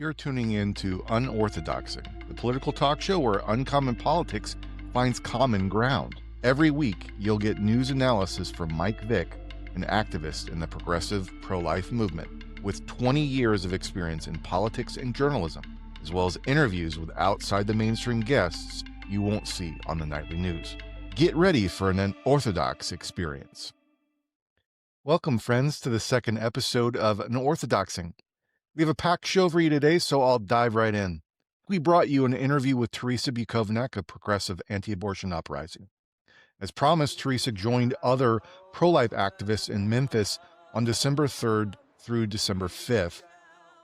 You're tuning in to Unorthodoxing, the political talk show where uncommon politics finds common ground. Every week, you'll get news analysis from Vick, an activist in the progressive pro-life movement with 20 years of experience in politics and journalism, as well as interviews with outside-the-mainstream guests you won't see on the nightly news. Get ready for an unorthodox experience. Welcome, friends, to the second episode of Unorthodoxing. We have a packed show for you today, so I'll dive right in. We brought you an interview with Terrisa Bukovinac of progressive anti-abortion Uprising. As promised, Terrisa joined other pro-life activists in Memphis on December 3rd through December 5th.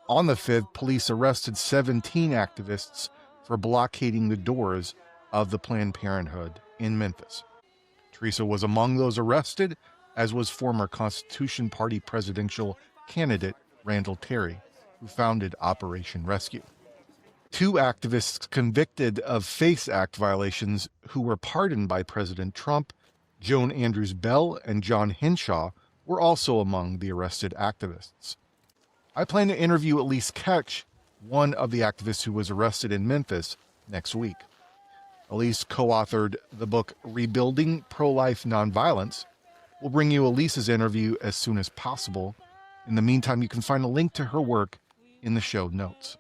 On the 5th, police arrested 17 activists for blockading the doors of the Planned Parenthood in Memphis. Terrisa was among those arrested, as was former Constitution Party presidential candidate Randall Terry, who founded Operation Rescue. Two activists convicted of FACE Act violations who were pardoned by President Trump, Joan Andrews Bell and John Henshaw, were also among the arrested activists. I plan to interview Elise Ketch, one of the activists who was arrested in Memphis, next week. Elise co-authored the book Rebuilding Pro-Life Nonviolence. We'll bring you Elise's interview as soon as possible. In the meantime, you can find a link to her work in the show notes.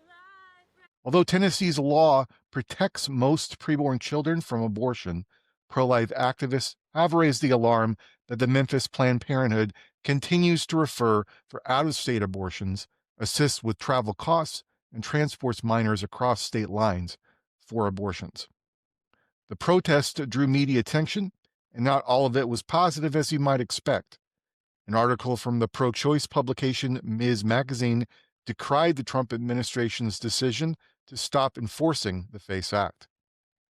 Although Tennessee's law protects most preborn children from abortion, pro-life activists have raised the alarm that the Memphis Planned Parenthood continues to refer for out-of-state abortions, assists with travel costs, and transports minors across state lines for abortions. The protest drew media attention, and not all of it was positive as you might expect. An article from the pro-choice publication Ms. Magazine decried the Trump administration's decision to stop enforcing the FACE Act.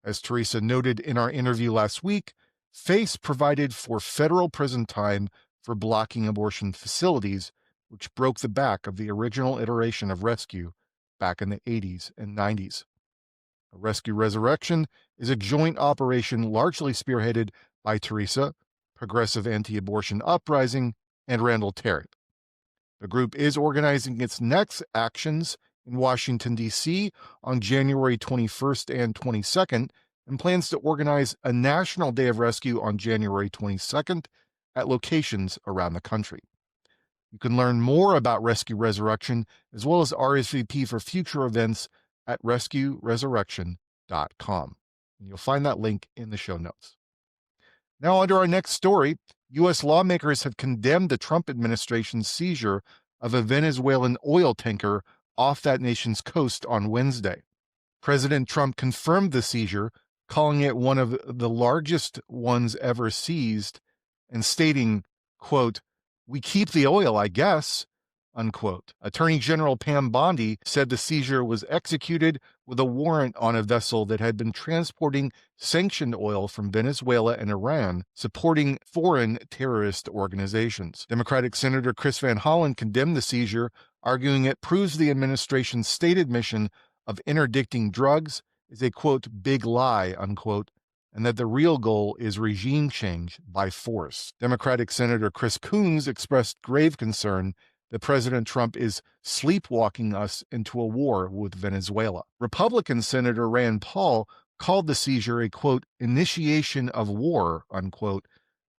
As Terrisa noted in our interview last week, FACE provided for federal prison time for blocking abortion facilities, which broke the back of the original iteration of Rescue back in the 80s and 90s. Rescue Resurrection is a joint operation largely spearheaded by Terrisa, progressive anti-abortion Uprising, and Randall Terry. The group is organizing its next actions in Washington, D.C. on January 21st and 22nd and plans to organize a National Day of Rescue on January 22nd at locations around the country. You can learn more about Rescue Resurrection as well as RSVP for future events at rescueresurrection.com. And you'll find that link in the show notes. Now, on to our next story. U.S. lawmakers have condemned the Trump administration's seizure of a Venezuelan oil tanker off that nation's coast on Wednesday. President Trump confirmed the seizure, calling it one of the largest ones ever seized, and stating, quote, "We keep the oil, I guess," unquote. Attorney General Pam Bondi said the seizure was executed with a warrant on a vessel that had been transporting sanctioned oil from Venezuela and Iran, supporting foreign terrorist organizations. Democratic Senator Chris Van Hollen condemned the seizure, arguing it proves the administration's stated mission of interdicting drugs is a, quote, "big lie," unquote, and that the real goal is regime change by force. Democratic Senator Chris Coons expressed grave concern that President Trump is sleepwalking us into a war with Venezuela. Republican Senator Rand Paul called the seizure a, quote, "initiation of war," unquote,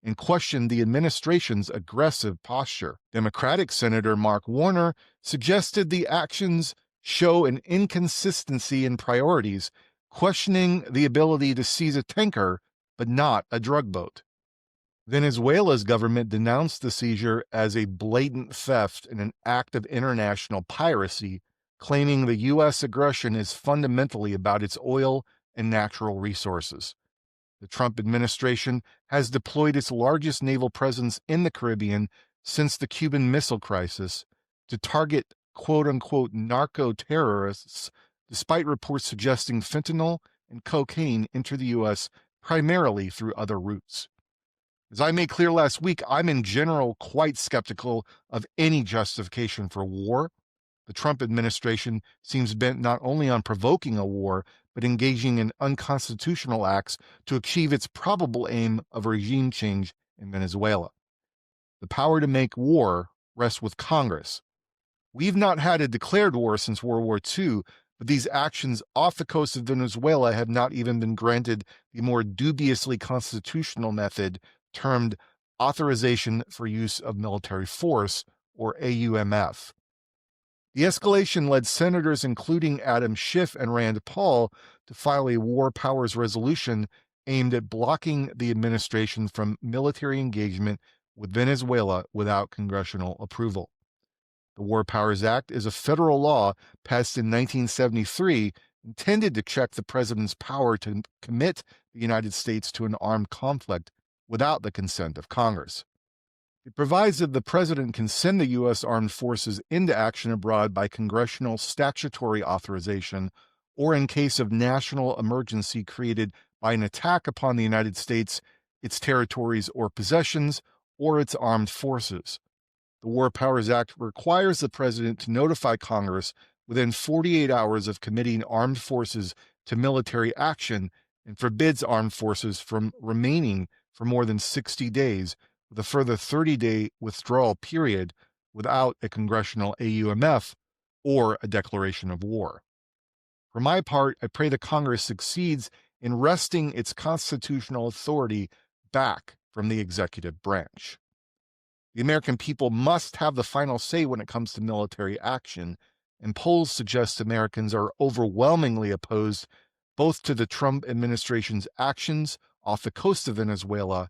and questioned the administration's aggressive posture. Democratic Senator Mark Warner suggested the actions show an inconsistency in priorities, questioning the ability to seize a tanker but not a drug boat. Venezuela's government denounced the seizure as a blatant theft and an act of international piracy, claiming the U.S. aggression is fundamentally about its oil and natural resources. The Trump administration has deployed its largest naval presence in the Caribbean since the Cuban Missile Crisis to target quote-unquote narco-terrorists, despite reports suggesting fentanyl and cocaine enter the U.S. primarily through other routes. As I made clear last week, I'm in general quite skeptical of any justification for war. The Trump administration seems bent not only on provoking a war, but engaging in unconstitutional acts to achieve its probable aim of regime change in Venezuela. The power to make war rests with Congress. We've not had a declared war since World War II, but these actions off the coast of Venezuela have not even been granted the more dubiously constitutional method termed Authorization for Use of Military Force, or AUMF. The escalation led senators, including Adam Schiff and Rand Paul, to file a war powers resolution aimed at blocking the administration from military engagement with Venezuela without congressional approval. The War Powers Act is a federal law passed in 1973 intended to check the president's power to commit the United States to an armed conflict without the consent of Congress. It provides that the president can send the U.S. armed forces into action abroad by congressional statutory authorization or in case of national emergency created by an attack upon the United States, its territories or possessions, or its armed forces. The War Powers Act requires the president to notify Congress within 48 hours of committing armed forces to military action and forbids armed forces from remaining for more than 60 days with a further 30-day withdrawal period without a congressional AUMF or a declaration of war. For my part, I pray that Congress succeeds in wresting its constitutional authority back from the executive branch. The American people must have the final say when it comes to military action, and polls suggest Americans are overwhelmingly opposed both to the Trump administration's actions off the coast of Venezuela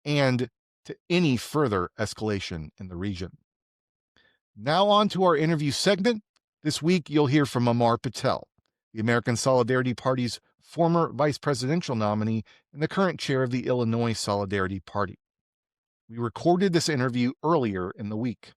and to any further escalation in the region. Now on to our interview segment. This week, you'll hear from Amar Patel, the American Solidarity Party's former vice presidential nominee and the current chair of the Illinois Solidarity Party. We recorded this interview earlier in the week.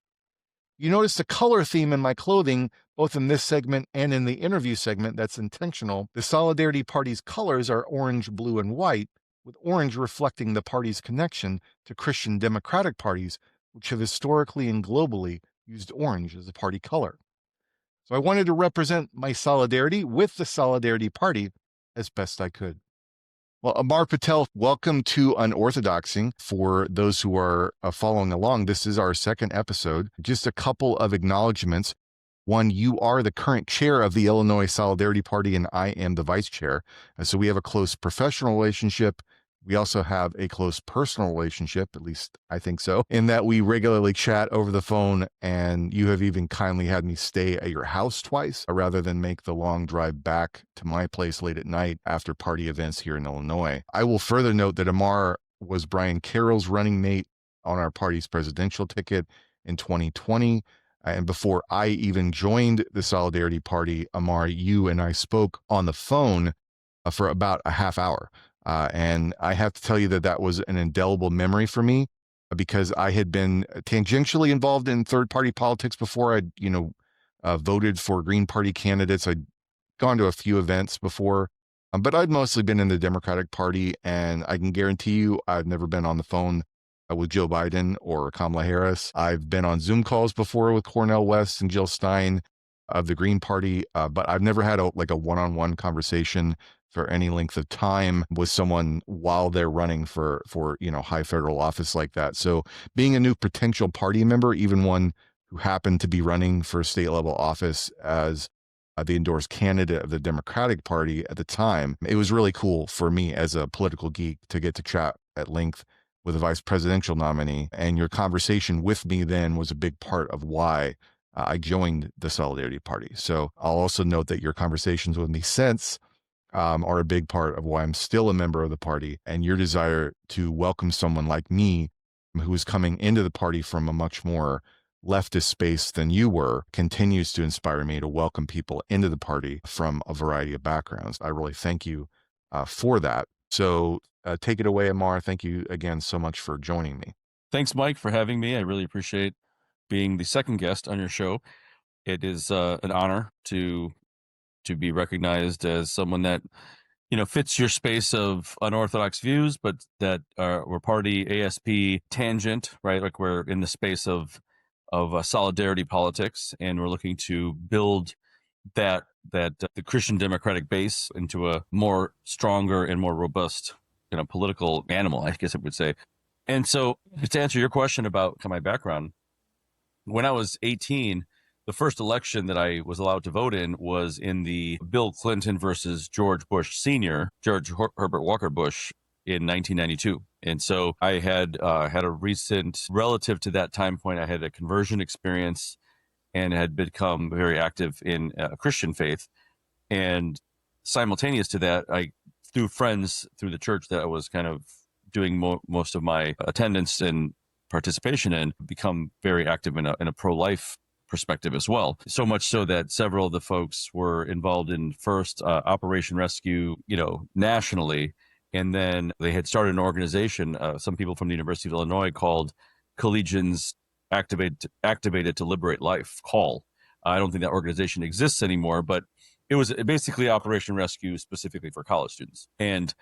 You noticed a color theme in my clothing, both in this segment and in the interview segment. That's intentional. The Solidarity Party's colors are orange, blue, and white, with orange reflecting the party's connection to Christian democratic parties, which have historically and globally used orange as a party color. So I wanted to represent my solidarity with the Solidarity Party as best I could. Well, Amar Patel, welcome to Unorthodoxing. For those who are following along, this is our second episode. Just a couple of acknowledgements. One, you are the current chair of the Illinois Solidarity Party, and I am the vice chair. So we have a close professional relationship. We also have a close personal relationship, at least I think so, in that we regularly chat over the phone, and you have even kindly had me stay at your house twice rather than make the long drive back to my place late at night after party events here in Illinois. I will further note that Amar was Brian Carroll's running mate on our party's presidential ticket in 2020. And before I even joined the Solidarity Party, Amar, you and I spoke on the phone for about a half hour. And I have to tell you that that was an indelible memory for me because I had been tangentially involved in third-party politics before. I'd, voted for Green Party candidates. I'd gone to a few events before, but I'd mostly been in the Democratic Party. And I can guarantee you I've never been on the phone with Joe Biden or Kamala Harris. I've been on Zoom calls before with Cornel West and Jill Stein of the Green Party, but I've never had a one-on-one conversation for any length of time with someone while they're running for high federal office like that. So being a new potential party member, even one who happened to be running for state level office as the endorsed candidate of the Democratic Party at the time, it was really cool for me as a political geek to get to chat at length with a vice presidential nominee. And your conversation with me then was a big part of why I joined the Solidarity Party. So I'll also note that your conversations with me since are a big part of why I'm still a member of the party, and your desire to welcome someone like me who is coming into the party from a much more leftist space than you were continues to inspire me to welcome people into the party from a variety of backgrounds. I really thank you for that. So take it away, Amar. Thank you again so much for joining me. Thanks, Mike, for having me. I really appreciate being the second guest on your show. It is an honor to be recognized as someone that fits your space of unorthodox views, but that we're party ASP tangent, right? Like we're in the space of solidarity politics, and we're looking to build that the Christian democratic base into a more stronger and more robust political animal, I guess I would say. And so to answer your question about my background, when I was 18, the first election that I was allowed to vote in was in the Bill Clinton versus George Bush Sr., Herbert Walker Bush, in 1992. And so I had had a recent, relative to that time point, I had a conversion experience and had become very active in Christian faith. And simultaneous to that, I, through friends through the church that I was kind of doing most of my attendance and participation in, become very active in a pro-life perspective as well. So much so that several of the folks were involved in first Operation Rescue, nationally. And then they had started an organization, some people from the University of Illinois, called Collegians Activated to Liberate Life, CALL. I don't think that organization exists anymore, but it was basically Operation Rescue specifically for college students. And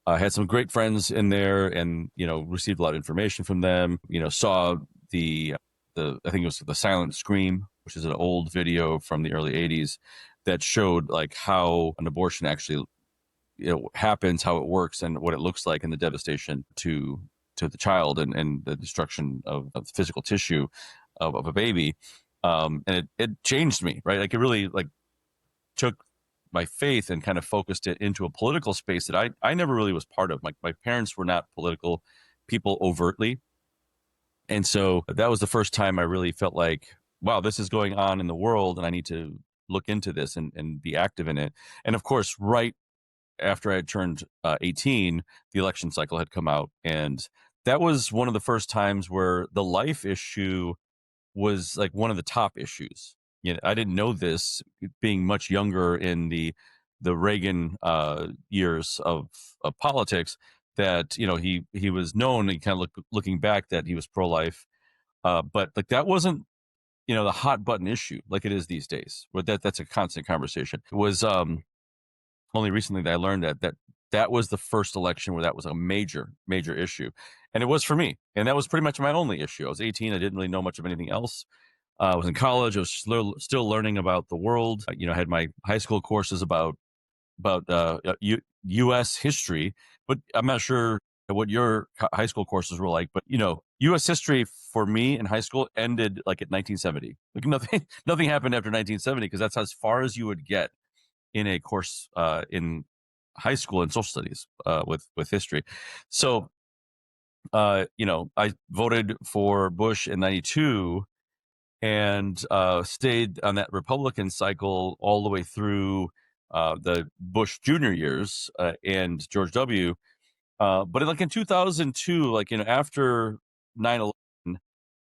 I had some great friends in there and, received a lot of information from them, saw I think it was the Silent Scream, which is an old video from the early 80s that showed like how an abortion actually happens, how it works, and what it looks like, and the devastation to the child and the destruction of physical tissue of a baby. And it changed me, right? Like it really took my faith and kind of focused it into a political space that I never really was part of. My parents were not political people overtly. And so that was the first time I really felt like, wow, this is going on in the world and I need to look into this and be active in it. And of course, right after I had turned 18, the election cycle had come out. And that was one of the first times where the life issue was like one of the top issues. I didn't know this, being much younger in the Reagan years of politics, that he was known, and kind of looking back, that he was pro-life, but like that wasn't the hot button issue like it is these days. But that's a constant conversation. It was only recently that I learned that was the first election where that was a major issue, and it was for me, and that was pretty much my only issue. I was 18, I didn't really know much of anything else. I was in college. I was still learning about the world. I had my high school courses about U.S. history, but I'm not sure what your high school courses were like. But U.S. history for me in high school ended like at 1970. Like nothing happened after 1970, because that's as far as you would get in a course in high school in social studies with history. So I voted for Bush in '92. And stayed on that Republican cycle all the way through the Bush Jr. years and George W. But like in 2002, after 9/11,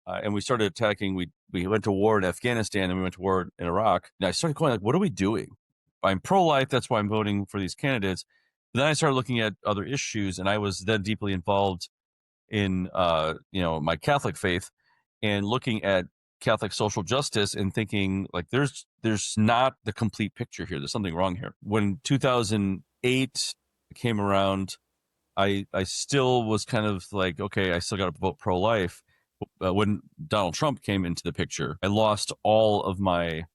and we started attacking, we went to war in Afghanistan and we went to war in Iraq. And I started going like, what are we doing? I'm pro-life. That's why I'm voting for these candidates. But then I started looking at other issues, and I was then deeply involved in my Catholic faith and looking at Catholic social justice and thinking like there's not the complete picture here. There's something wrong here. When 2008 came around, I still was kind of like, okay, I still got to vote pro-life. When Donald Trump came into the picture, I lost all of my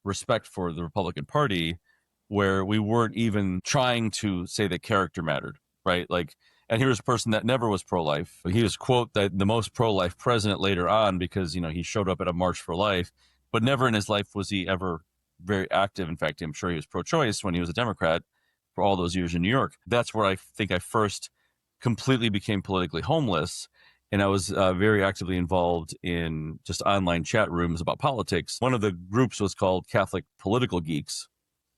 respect for the Republican Party, where we weren't even trying to say that character mattered, right? Like, and here's a person that never was pro-life. He was, quote, the most pro-life president later on, because, he showed up at a March for Life, but never in his life was he ever very active. In fact, I'm sure he was pro-choice when he was a Democrat for all those years in New York. That's where I think I first completely became politically homeless. And I was very actively involved in just online chat rooms about politics. One of the groups was called Catholic Political Geeks,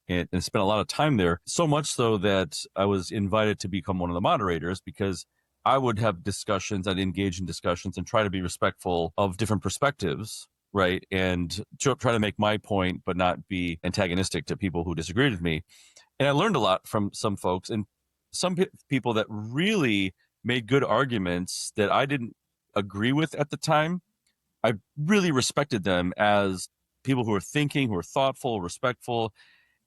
and spent a lot of time there, so much so that I was invited to become one of the moderators, because I would have discussions, I'd engage in discussions and try to be respectful of different perspectives, right? And try to make my point, but not be antagonistic to people who disagreed with me. And I learned a lot from some folks, and some people that really made good arguments that I didn't agree with at the time. I really respected them as people who were thinking, who were thoughtful, respectful.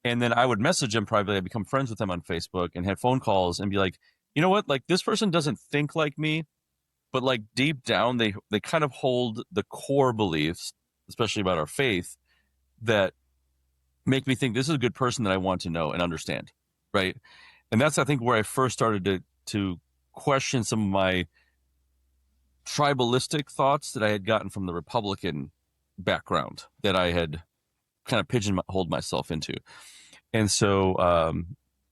And then I would message them privately. I'd become friends with them on Facebook and had phone calls and be like, you know what? Like, this person doesn't think like me, but like deep down, they kind of hold the core beliefs, especially about our faith, that make me think this is a good person that I want to know and understand, right? And that's, I think, where I first started to question some of my tribalistic thoughts that I had gotten from the Republican background that I had kind of pigeonholed myself into. And so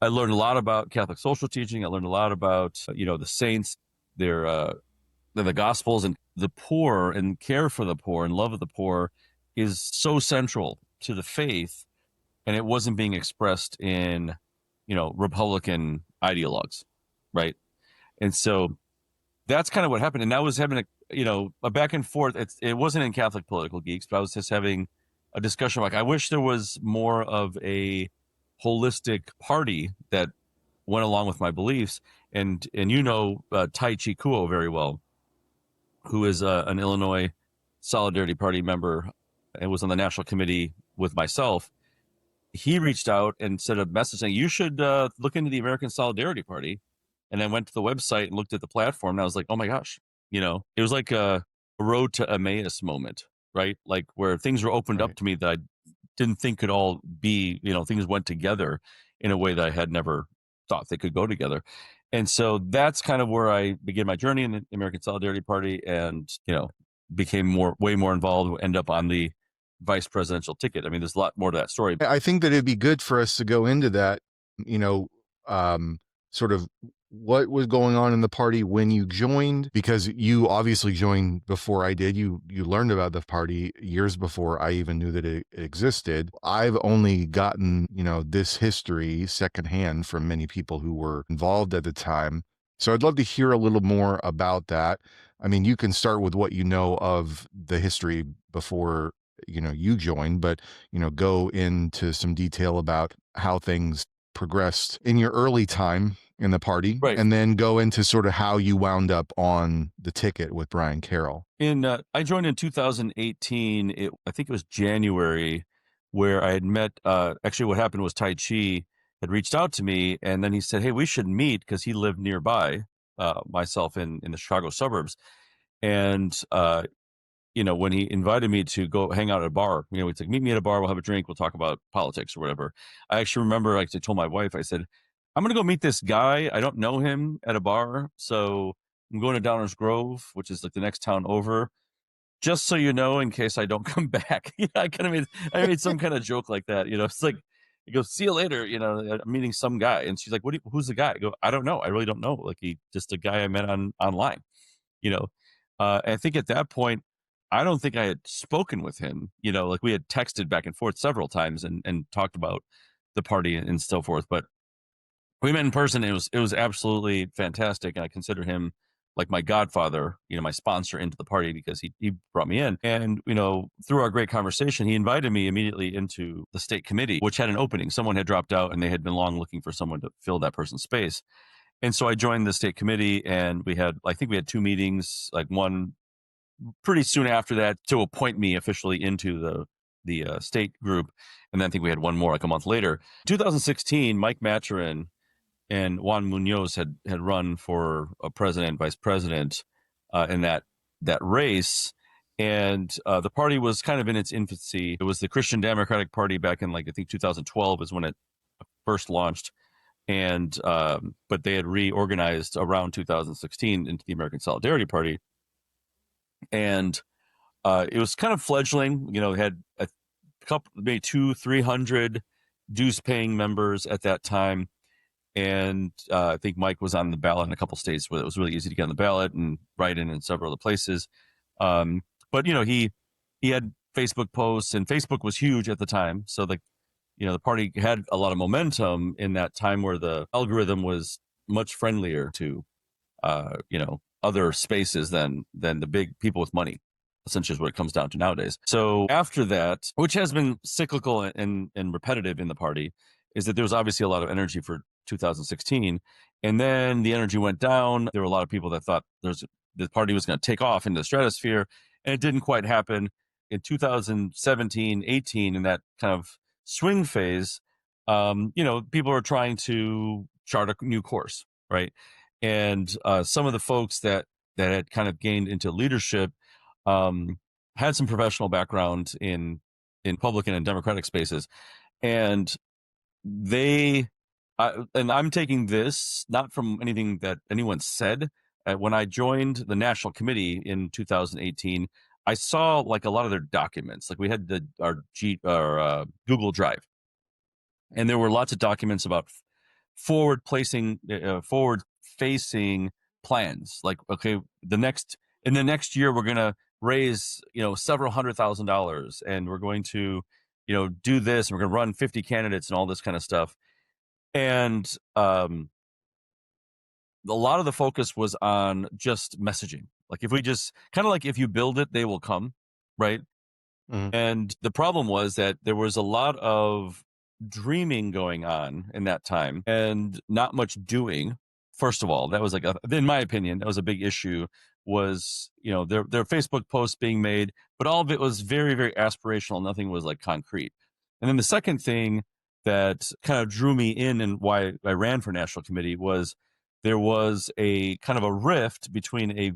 I learned a lot about Catholic social teaching. I learned a lot about, the saints, their the Gospels, and the poor, and care for the poor and love of the poor is so central to the faith. And it wasn't being expressed in, Republican ideologues, right? And so that's kind of what happened. And I was having a back and forth. It wasn't in Catholic Political Geeks, but I was just having a discussion like, I wish there was more of a holistic party that went along with my beliefs. And Tai Chi Kuo very well, who is an Illinois Solidarity Party member and was on the national committee with myself. He reached out and sent a message saying, you should look into the American Solidarity Party. And I went to the website and looked at the platform, and I was like, oh my gosh, it was like a road to Emmaus moment, right? Like where things were opened up to me that I didn't think could all be, things went together in a way that I had never thought they could go together. And so that's kind of where I began my journey in the American Solidarity Party, and, became way more involved, end up on the vice presidential ticket. I mean, there's a lot more to that story. I think that it'd be good for us to go into that, sort of what was going on in the party when you joined, because you obviously joined before I did. You learned about the party years before I even knew that it existed. I've only gotten, this history secondhand from many people who were involved at the time. So I'd love to hear a little more about that. I mean, you can start with what you know of the history before, you joined, but, go into some detail about how things progressed in your early time in the party, right, and then go into sort of how you wound up on the ticket with Brian Carroll. I joined in 2018. I think it was January, where I had met. Actually, what happened was Tai Chi had reached out to me, and then he said, "Hey, we should meet," because he lived nearby, myself in the Chicago suburbs, and when he invited me to go hang out at a bar, he's like, meet me at a bar, we'll have a drink, we'll talk about politics or whatever. I actually remember, like, I told my wife, I said, I'm going to go meet this guy. I don't know him, at a bar. So I'm going to Downers Grove, which is like the next town over, just so you know, in case I don't come back. I made some kind of joke like that. It's like, he goes, see you later. I'm meeting some guy. And she's like, who's the guy? I go, I don't know. I really don't know. Like, just a guy I met online, I think at that point, I don't think I had spoken with him, like we had texted back and forth several times and talked about the party and so forth. But we met in person. It was absolutely fantastic. And I consider him like my godfather, my sponsor into the party, because he brought me in. And, through our great conversation, he invited me immediately into the state committee, which had an opening. Someone had dropped out and they had been long looking for someone to fill that person's space. And so I joined the state committee, and I think we had two meetings, like one pretty soon after that to appoint me officially into the state group. And then I think we had one more like a month later. 2016, Mike Maturin and Juan Munoz had run for a president, vice president in that race. And the party was kind of in its infancy. It was the Christian Democratic Party back in, like, I think 2012 is when it first launched. And but they had reorganized around 2016 into the American Solidarity Party. And it was kind of fledgling. It had a couple, maybe 200-300 dues paying members at that time. And I think Mike was on the ballot in a couple states where it was really easy to get on the ballot, and write-in in several other places. But he had Facebook posts, and Facebook was huge at the time. So the party had a lot of momentum in that time, where the algorithm was much friendlier to other spaces than the big people with money, essentially, is what it comes down to nowadays. So after that, which has been cyclical and repetitive in the party, is that there was obviously a lot of energy for 2016, and then the energy went down. There were a lot of people that thought the party was going to take off into the stratosphere, and it didn't quite happen. In 2017, 18, in that kind of swing phase, people are trying to chart a new course, right? And some of the folks that had kind of gained into leadership had some professional background in Republican and Democratic spaces, and and I'm taking this not from anything that anyone said. When I joined the national committee in 2018, I saw like a lot of their documents. Like we had our Google Drive, and there were lots of documents about forward facing plans. Like, okay, in the next year, we're going to raise, several $100,000, and we're going to, do this, and we're going to run 50 candidates and all this kind of stuff. And a lot of the focus was on just messaging. Like if we just kind of like, if you build it, they will come, right? And the problem was that there was a lot of dreaming going on in that time and not much doing. First of all, that was like, in my opinion, that was a big issue. Was their Facebook posts being made, but all of it was very, very aspirational. Nothing was like concrete. And then the second thing that kind of drew me in and why I ran for national committee was there was a kind of a rift between a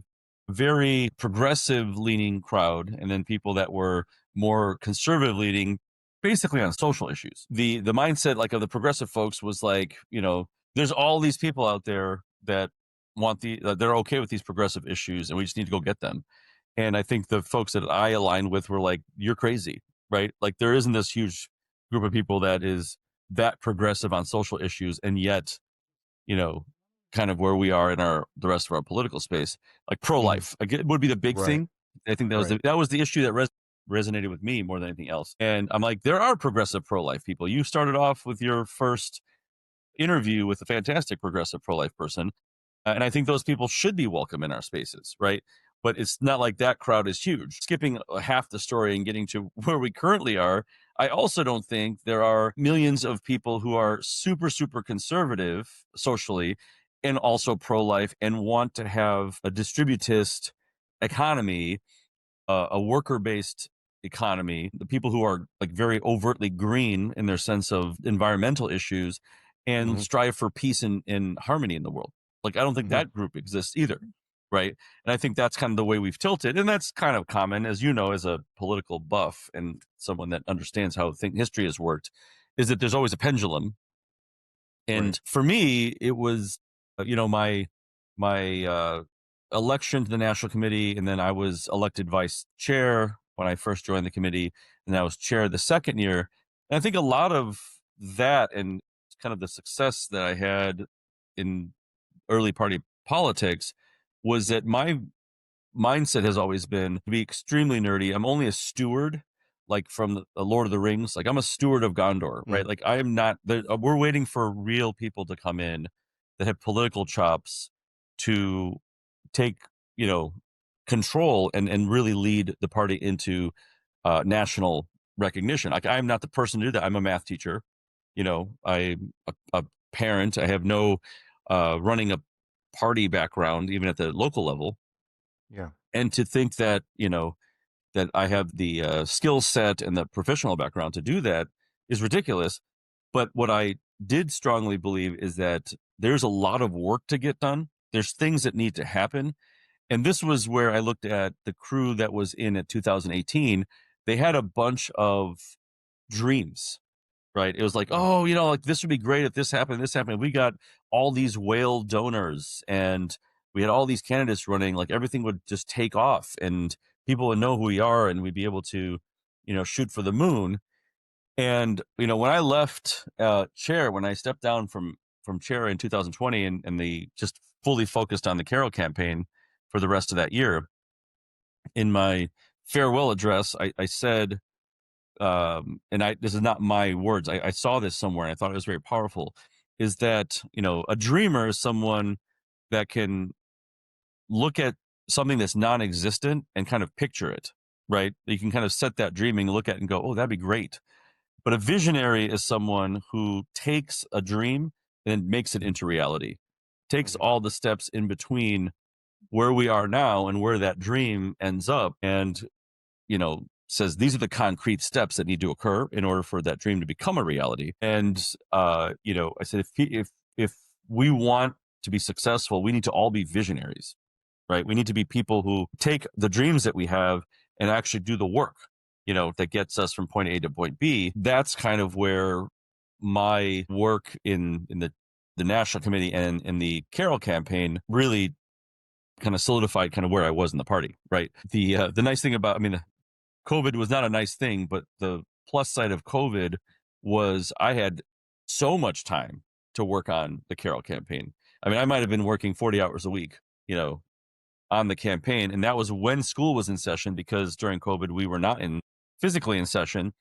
very progressive leaning crowd and then people that were more conservative leaning, basically on social issues. The mindset like of the progressive folks was like, there's all these people out there that want they're okay with these progressive issues, and we just need to go get them. And I think the folks that I aligned with were like, you're crazy, right? Like there isn't this huge group of people that is that progressive on social issues, and yet, kind of where we are in the rest of our political space, like pro-life, again, would be the big thing. I think that was the issue that resonated with me more than anything else. And I'm like, there are progressive pro-life people. You started off with your first interview with a fantastic progressive pro-life person. And I think those people should be welcome in our spaces, right? But it's not like that crowd is huge. Skipping half the story and getting to where we currently are, I also don't think there are millions of people who are super, super conservative socially and also pro-life and want to have a distributist economy, a worker-based economy, the people who are like very overtly green in their sense of environmental issues and strive for peace and harmony in the world. Like, I don't think that group exists either, right? And I think that's kind of the way we've tilted. And that's kind of common, as you know, as a political buff and someone that understands how history has worked, is that there's always a pendulum. And for me, it was, my election to the National Committee, and then I was elected vice chair when I first joined the committee, and I was chair the second year. And I think a lot of that and kind of the success that I had in early party politics was that my mindset has always been to be extremely nerdy. I'm only a steward, like from the Lord of the Rings. Like I'm a steward of Gondor, right? Like I am not. We're waiting for real people to come in that have political chops to take, control and really lead the party into national recognition. Like I'm not the person to do that. I'm a math teacher. I'm a parent. I have no running a party background, even at the local level. Yeah. And to think that, that I have the skill set and the professional background to do that is ridiculous. But what I did strongly believe is that there's a lot of work to get done. There's things that need to happen. And this was where I looked at the crew that was in at 2018. They had a bunch of dreams, right? It was like, oh, like this would be great if this happened, this happened. We got all these whale donors and we had all these candidates running, like everything would just take off and people would know who we are and we'd be able to, shoot for the moon. And, when I left chair, when I stepped down from chair in 2020 and the just fully focused on the Carroll campaign for the rest of that year, in my farewell address, I said, this is not my words. I saw this somewhere and I thought it was very powerful, is that, a dreamer is someone that can look at something that's non-existent and kind of picture it, right? You can kind of set that dreaming, look at it and go, oh, that'd be great. But a visionary is someone who takes a dream and makes it into reality, takes all the steps in between where we are now and where that dream ends up and, says these are the concrete steps that need to occur in order for that dream to become a reality. And, I said, if we want to be successful, we need to all be visionaries, right? We need to be people who take the dreams that we have and actually do the work, that gets us from point A to point B. That's kind of where my work in the National Committee and in the Carroll campaign really kind of solidified kind of where I was in the party, right? The nice thing about, I mean, COVID was not a nice thing, but the plus side of COVID was I had so much time to work on the Carroll campaign. I mean, I might have been working 40 hours a week, on the campaign. And that was when school was in session, because during COVID, we were not physically in session.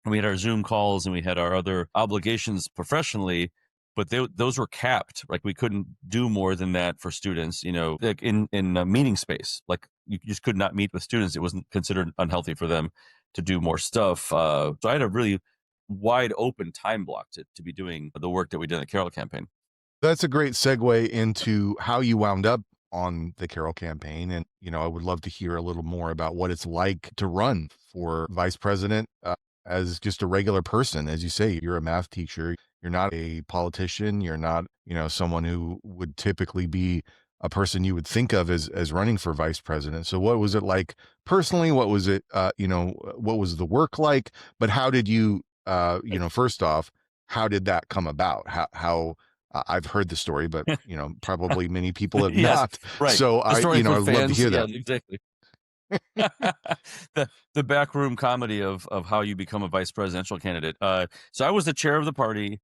And we had our Zoom calls and we had our other obligations professionally, but those were capped. Like we couldn't do more than that for students, like in a meeting space. Like you just could not meet with students. It wasn't considered unhealthy for them to do more stuff. So I had a really wide open time block to be doing the work that we did in the Carroll campaign. That's a great segue into how you wound up on the Carroll campaign. And, I would love to hear a little more about what it's like to run for vice president as just a regular person. As you say, you're a math teacher. You're not a politician. You're not, someone who would typically be a person you would think of as running for vice president. So what was it like personally? What was it, what was the work like? But how did you, first off, how did that come about? How I've heard the story, but probably many people have Yes, not. right. So The story for I'd love to fans, hear yeah, that. exactly. the backroom comedy of how you become a vice presidential candidate. So I was the chair of the party.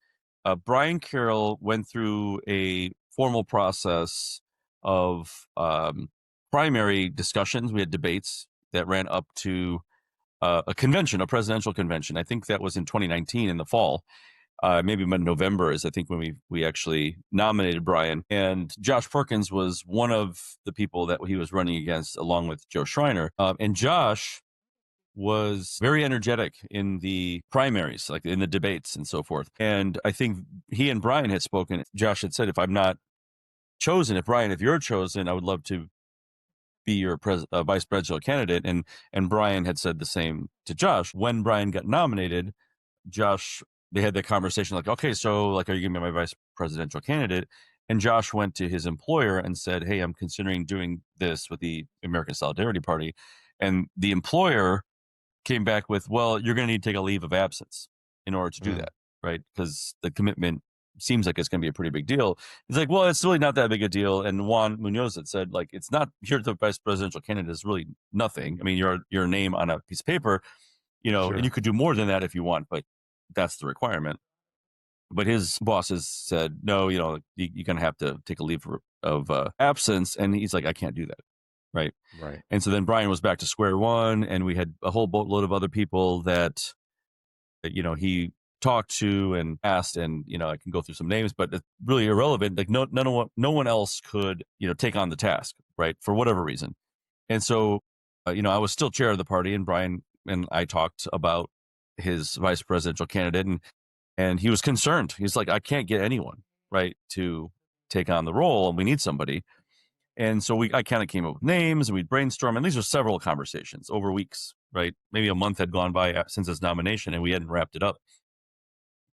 Brian Carroll went through a formal process of primary discussions. We had debates that ran up to a convention, a presidential convention. I think that was in 2019 in the fall. Maybe November is, I think, when we actually nominated Brian. And Josh Perkins was one of the people that he was running against, along with Joe Schreiner. And Josh was very energetic in the primaries, like in the debates and so forth. And I think he and Brian had spoken. Josh had said, if I'm not chosen, if you're chosen, I would love to be your vice presidential candidate. And Brian had said the same to Josh. When Brian got nominated, Josh, they had that conversation like, okay, so like, are you going to be my vice presidential candidate? And Josh went to his employer and said, hey, I'm considering doing this with the American Solidarity Party. And the employer came back with, well, you're going to need to take a leave of absence in order to do that, right? Because the commitment seems like it's going to be a pretty big deal. It's like, well, it's really not that big a deal. And Juan Munoz had said, like, it's not, you're the vice presidential candidate is really nothing. I mean, your name on a piece of paper, Sure. and you could do more than that if you want, but that's the requirement. But his bosses said, no, you're going to have to take a leave of absence. And he's like, I can't do that. Right. And so then Brian was back to square one, and we had a whole boatload of other people that he talked to and asked, and, I can go through some names, but it's really irrelevant. Like no one else could, take on the task, right, for whatever reason. And so, I was still chair of the party, and Brian and I talked about his vice presidential candidate, and he was concerned. He's like, I can't get anyone, right, to take on the role, and we need somebody. And so I kind of came up with names, and we'd brainstorm, and these were several conversations over weeks, right? Maybe a month had gone by since his nomination, and we hadn't wrapped it up.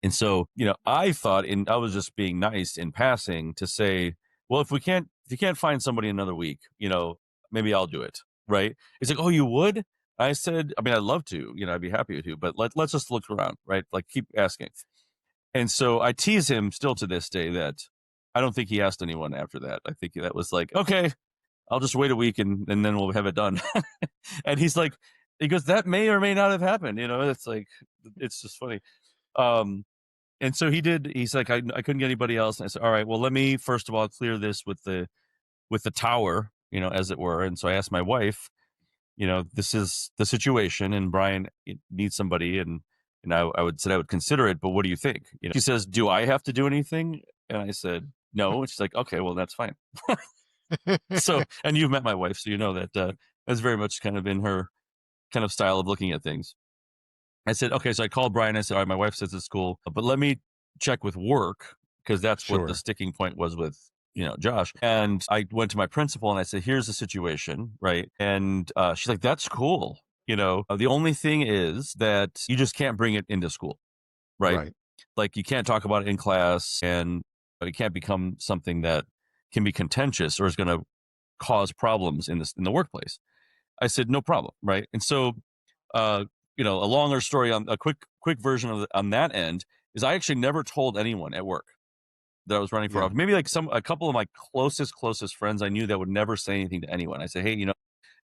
And so, I thought, and I was just being nice in passing to say, well, if you can't find somebody another week, maybe I'll do it, right? He's like, oh, you would? I said, I mean, I'd love to, I'd be happy to, but let's just look around, right? Like, keep asking. And so I tease him still to this day that I don't think he asked anyone after that. I think that was like, okay, I'll just wait a week and then we'll have it done. And he goes, that may or may not have happened. It's like, it's just funny. And so he did. He's like, I couldn't get anybody else. And I said, all right, well, let me first of all clear this with the tower, as it were. And so I asked my wife, this is the situation, and Brian needs somebody, and I would consider it, but what do you think? She says, do I have to do anything? And I said, no. And she's like, okay, well, that's fine. So, and you've met my wife, so you know that that's very much kind of in her kind of style of looking at things. I said, okay, so I called Brian. I said, all right, my wife says it's cool, but let me check with work, because that's what the sticking point was with, Josh. And I went to my principal and I said, here's the situation, right? And she's like, that's cool. The only thing is that you just can't bring it into school, right? Like, you can't talk about it in class, and it can't become something that can be contentious or is going to cause problems in the workplace. I said, no problem, right? And so, a longer story on a quick version on that end is I actually never told anyone at work that I was running for Yeah. office. Maybe like a couple of my closest friends I knew that would never say anything to anyone. I say, hey,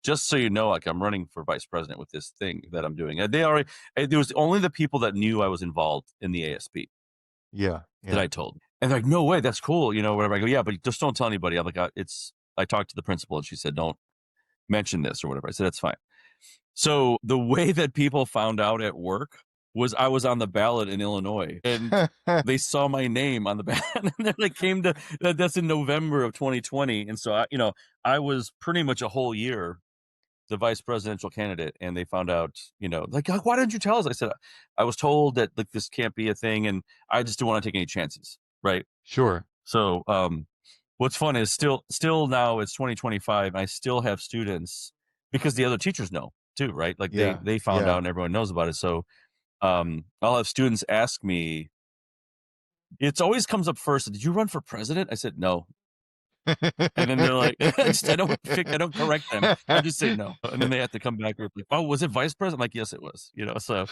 just so you know, like I'm running for vice president with this thing that I'm doing. And there was only the people that knew I was involved in the ASP Yeah. that Yeah. I told. And they're like, no way, that's cool. Whatever. I go, yeah, but just don't tell anybody. I'm like, I talked to the principal and she said, don't mention this or whatever. I said, that's fine. So the way that people found out at work was I was on the ballot in Illinois and they saw my name on the ballot and then they came to that's in November of 2020. And so I was pretty much a whole year the vice presidential candidate, and they found out, like, why didn't you tell us? I said, I was told that like this can't be a thing, and I just don't want to take any chances, right? Sure. So, what's fun is still now it's 2025, and I still have students because the other teachers know too, right? Like Yeah. they found out, and everyone knows about it. So, I'll have students ask me. It always comes up first. Did you run for president? I said no. And then they're like, I don't correct them. I just say no. And then they have to come back with like, oh, was it vice president? I'm like, yes, it was, so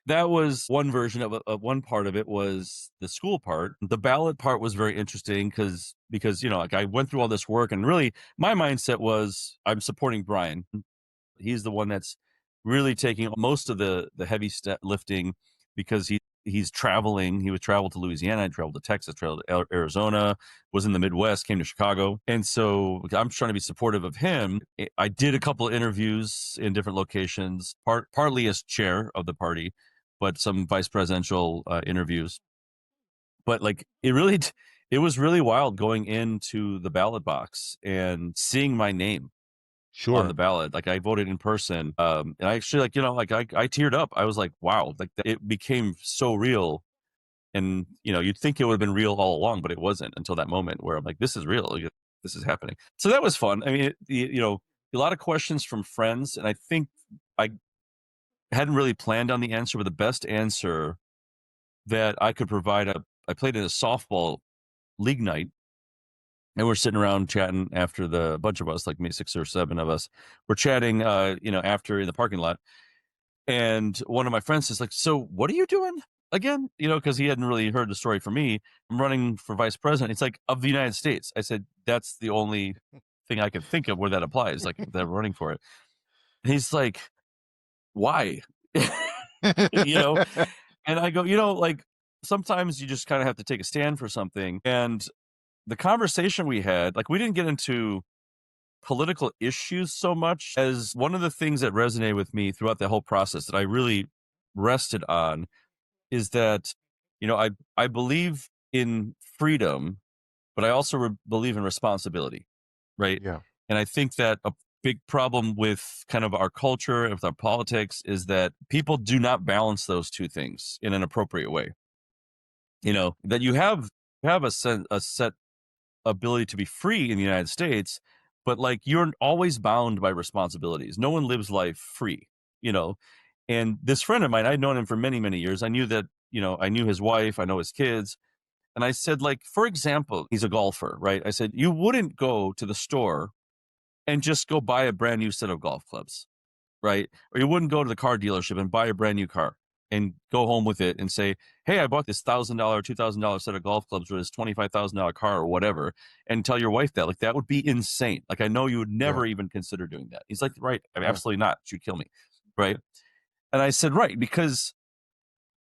that was one version of one part of it was the school part. The ballot part was very interesting because, like I went through all this work and really my mindset was I'm supporting Brian. He's the one that's really taking most of the heavy lifting because he's traveling. He would travel to Louisiana, traveled to Texas, traveled to Arizona, was in the Midwest, came to Chicago. And so I'm trying to be supportive of him. I did a couple of interviews in different locations, partly as chair of the party, but some vice presidential interviews. But like it was really wild going into the ballot box and seeing my name on the ballot. Like I voted in person. And I actually I teared up. I was like, wow, like it became so real. And, you'd think it would have been real all along, but it wasn't until that moment where I'm like, this is real. Like, this is happening. So that was fun. I mean, a lot of questions from friends. And I think I hadn't really planned on the answer, but the best answer that I could provide, I played in a softball league night. And we're sitting around chatting after a bunch of us, like maybe 6 or 7 of us, we're chatting, after in the parking lot. And one of my friends is like, so what are you doing again? Because he hadn't really heard the story from me. I'm running for vice president. It's like of the United States. I said, that's the only thing I can think of where that applies, like that I'm running for it. And he's like, why? And I go, like sometimes you just kind of have to take a stand for something. And the conversation we had, like we didn't get into political issues so much as one of the things that resonated with me throughout the whole process that I really rested on is that, I believe in freedom, but I also believe in responsibility. Right. Yeah. And I think that a big problem with kind of our culture and with our politics is that people do not balance those two things in an appropriate way. That you have a set ability to be free in the United States, but like you're always bound by responsibilities. No one lives life free, And this friend of mine, I'd known him for many, many years. I knew that, I knew his wife, I know his kids. And I said, like, for example, he's a golfer, right? I said, you wouldn't go to the store and just go buy a brand new set of golf clubs, right? Or you wouldn't go to the car dealership and buy a brand new car and go home with it and say, hey, I bought this $1,000, $2,000 set of golf clubs or this $25,000 car or whatever, and tell your wife that. Like, that would be insane. Like, I know you would never even consider doing that. He's like, right, absolutely not. She'd kill me, right? And I said, right, because,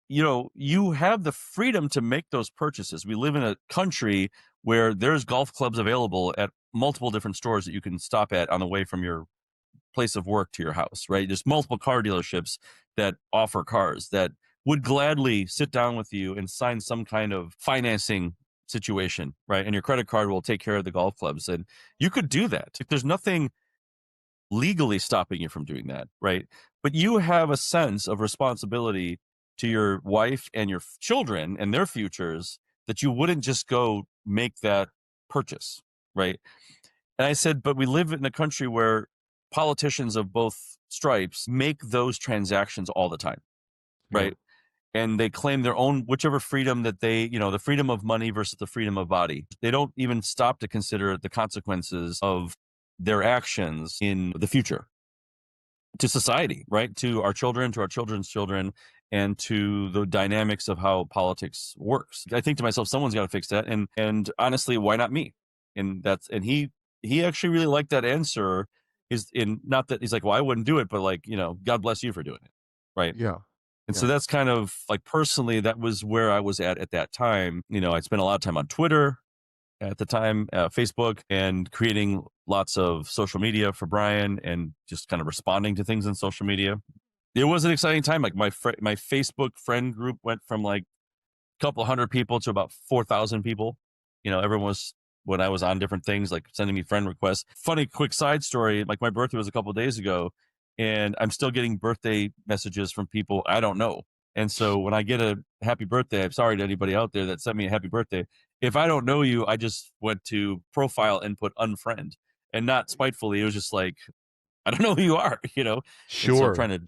you have the freedom to make those purchases. We live in a country where there's golf clubs available at multiple different stores that you can stop at on the way from your place of work to your house, right? There's multiple car dealerships that offer cars that would gladly sit down with you and sign some kind of financing situation, right? And your credit card will take care of the golf clubs. And you could do that. There's nothing legally stopping you from doing that, right? But you have a sense of responsibility to your wife and your children and their futures that you wouldn't just go make that purchase, right? And I said, but we live in a country where politicians of both stripes make those transactions all the time, right? And they claim their own, whichever freedom that they, the freedom of money versus the freedom of body. They don't even stop to consider the consequences of their actions in the future to society, right? To our children, to our children's children. and to the dynamics of how politics works. I think to myself, someone's got to fix that. And honestly, why not me? And he actually really liked that answer. Is in not that he's like, well, I wouldn't do it, but like, God bless you for doing it. Right. Yeah. And so that's kind of like, personally, that was where I was at that time. I spent a lot of time on Twitter at the time, Facebook, and creating lots of social media for Brian and just kind of responding to things on social media. It was an exciting time. Like my Facebook friend group went from like a couple hundred people to about 4,000 people. Everyone was, when I was on different things, like sending me friend requests. Funny quick side story, like my birthday was a couple of days ago, and I'm still getting birthday messages from people I don't know. And so when I get a happy birthday, I'm sorry to anybody out there that sent me a happy birthday. If I don't know you, I just went to profile and put unfriend, and not spitefully. It was just like, I don't know who you are, And so I'm trying to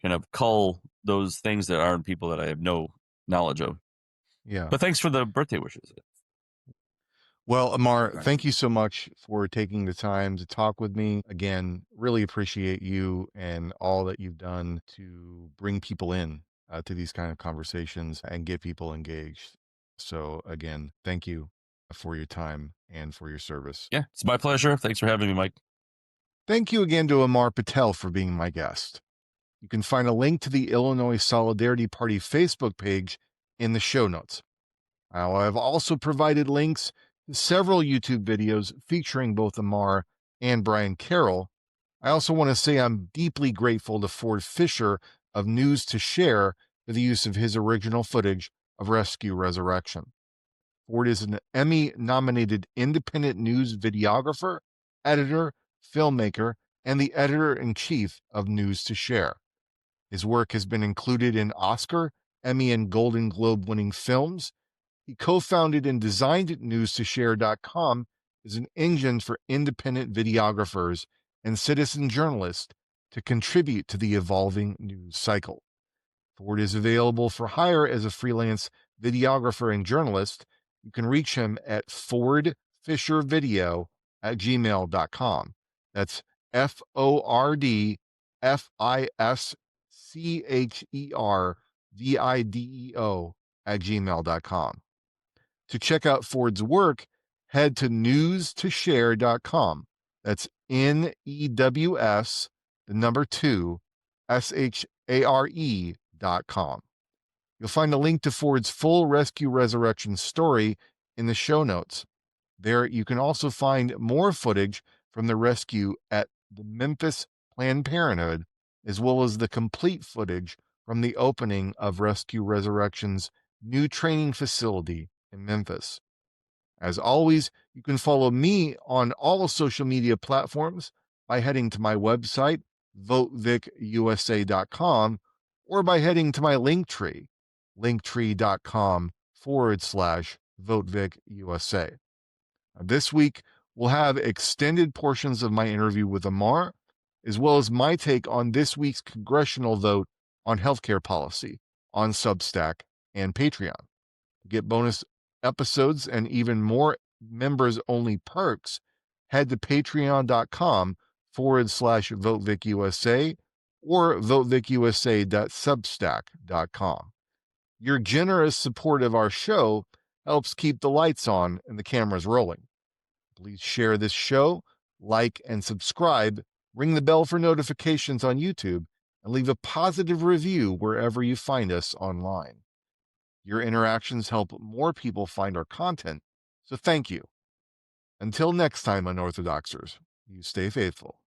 kind of cull those things that aren't people that I have no knowledge of. Yeah. But thanks for the birthday wishes. Well, Amar, thank you so much for taking the time to talk with me. Again, really appreciate you and all that you've done to bring people in to these kind of conversations and get people engaged. So again, thank you for your time and for your service. Yeah, it's my pleasure. Thanks for having me, Mike. Thank you again to Amar Patel for being my guest. You can find a link to the Illinois Solidarity Party Facebook page in the show notes. I have also provided links to several YouTube videos featuring both Amar and Brian Carroll. I also want to say I'm deeply grateful to Ford Fischer of News to Share for the use of his original footage of Rescue Resurrection. Ford is an Emmy-nominated independent news videographer, editor, filmmaker, and the editor-in-chief of News to Share. His work has been included in Oscar, Emmy, and Golden Globe-winning films. He co-founded and designed news2share.com as an engine for independent videographers and citizen journalists to contribute to the evolving news cycle. Ford is available for hire as a freelance videographer and journalist. You can reach him at fordfischervideo@gmail.com. That's FORDFISCHERVIDEO@gmail.com. To check out Ford's work, head to news2share.com. That's NEWS, the number 2, SHARE.com. You'll find a link to Ford's full Rescue Resurrection story in the show notes. There you can also find more footage from the rescue at the Memphis Planned Parenthood, as well as the complete footage from the opening of Rescue Resurrection's new training facility in Memphis. As always, you can follow me on all social media platforms by heading to my website, votevickusa.com, or by heading to my Linktree, linktree.com/votevicUSA. This week, we'll have extended portions of my interview with Amar, as well as my take on this week's congressional vote on healthcare policy on Substack and Patreon. To get bonus episodes and even more members-only perks, head to patreon.com/votevicUSA or votevicUSA.substack.com. Your generous support of our show helps keep the lights on and the cameras rolling. Please share this show, like and subscribe, ring the bell for notifications on YouTube, and leave a positive review wherever you find us online. Your interactions help more people find our content, so thank you. Until next time, Unorthodoxers, you stay faithful.